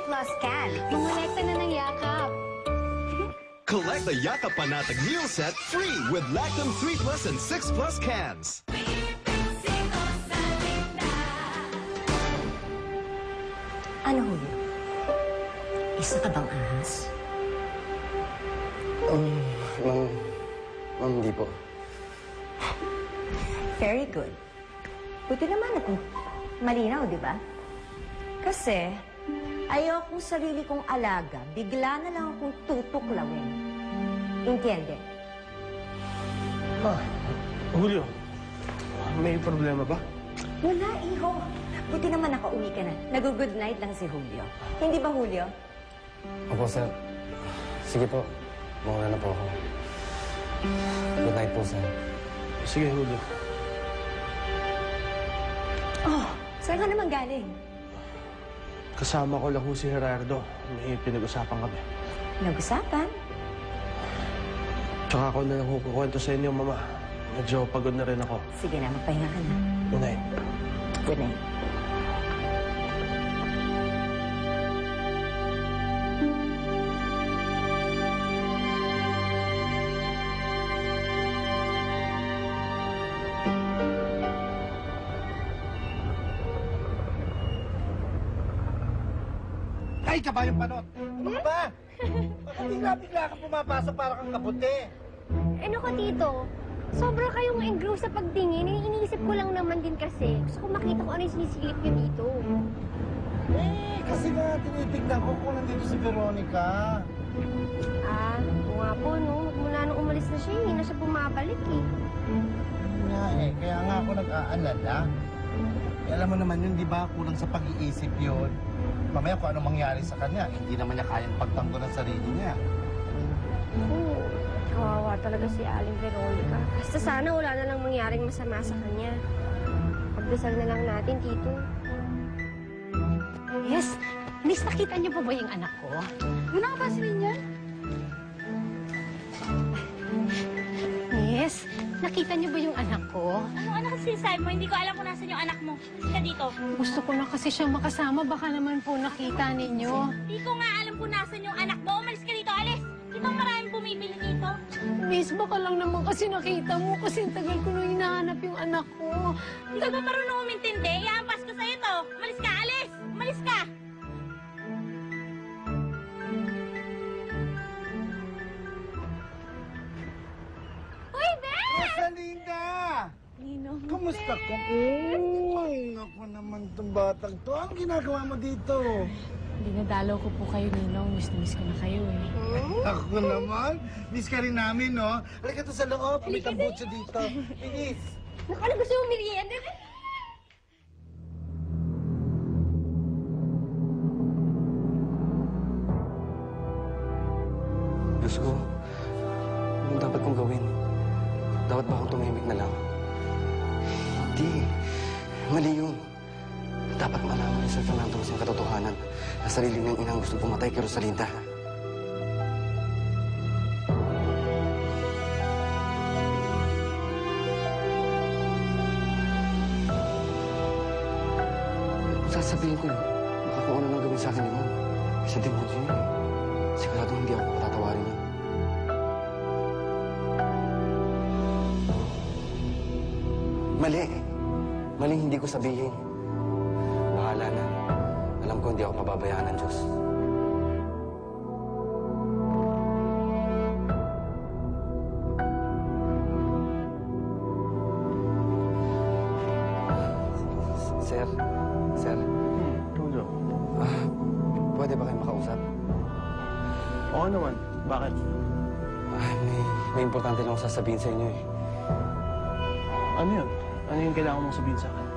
Plus can. Mangolekta na ng yakap. Collect the Yakap Panatag meal set free with Lactum 3 Plus and 6 Plus cans. Ano, Julio? Isa ka bang ahas? Ma'am, hindi po. Very good. Buti naman at malinaw, di ba? Kasi ayokong sarili kong alaga, bigla na lang akong tutuklawin. Entiende? Julio, may problema ba? Wala, iho. Buti naman nakauwi ka na. Nag-good night lang si Julio. Hindi ba, Julio? Opo, sir. Sige po. Mauna na po ako. Good night po, sir. Sige, Julio. Oh, saan ka naman galing? Kasama ko lang ho si Gerardo. May pinag-usapan kami. Nag-usapan? Tsaka ako na lang ho kukwento sa inyo, Mama. Medyo pagod na rin ako. Sige na, magpahinga ka na. Good night. Good night. Ay, kabayong panot! Ano ka ba? Bakit bigla-bigla ka pumapasok para kang kaputi? Ano ka, Tito? Sobra kayong engross sa pagtingin. Iniisip ko lang naman din kasi. Gusto ko makita kung ano yung sinisilip niyo dito. Kasi nga, tinitignan ko kung nandito si Veronica. Oo nga po, no? Mula nung umalis na siya, hindi na siya bumabalik, eh. Kaya nga ako nag-aalala. Alam mo naman yun, di ba? Kulang sa pag-iisip yun. Mamaya kung ano mangyari sa kanya, hindi naman niya kayang pagtanggol ng sarili niya. Oo. Kawawa talaga si Aling Veronica. Basta sana wala na lang mangyaring masama sa kanya. Pagdasal na lang natin, Tito. Yes. Miss, nakita niyo po ba yung anak ko? Ano ka ba niya? Yes. Nakita niyo ba yung anak ko? Ano anak sinasabi mo? Hindi ko alam kung nasan yung anak mo. Ka dito. Gusto ko na kasi siyang makasama. Baka naman po nakita ninyo. Hindi ko nga alam kung nasan yung anak mo. Umalis ka dito, alis. Dito maraming bumibili dito. Miss, baka lang naman kasi nakita mo. Kasi ang tagal ko nung hinahanap yung anak ko. Hindi ka ba marunong umintindi? Iampas ko sa'yo to. Umalis ka, alis. Umalis ka. Uy, Ben! Rosalinda! Ninong. Kamusta ka? Ako naman itong batang to. Ang ginagawa mo dito? Dinadalaw ko po kayo, Ninong. Miss na miss ko na kayo eh. Ako naman. Miss ka rin namin, no? Halika to sa loob. May tambutso dito. Bilis. Naku, ano gusto mong merienda? Diyos ko, anong dapat kong gawin? Dapat ba akong tumimik na lang? Hindi. Mali yun. Dapat malaman ni Sir Fernando ang katotohanan na sarili niyang inang gusto pumatay kay Rosalinda. Kung sasabihin ko yun, baka kung ano nang gawin sa akin ni Mom. Sa demonyo yun eh. Sigurado hindi ako patatawarin yun. Mali. Maling hindi ko sabihin. Bahala na. Alam ko hindi ako pababayaan ng Diyos. Sir. Julio. Pwede ba kayo makausap? Oo naman. Bakit? May importante lang akong sasabihin sa inyo eh. Ano yun? Ano yung kailangan mong sabihin sa akin?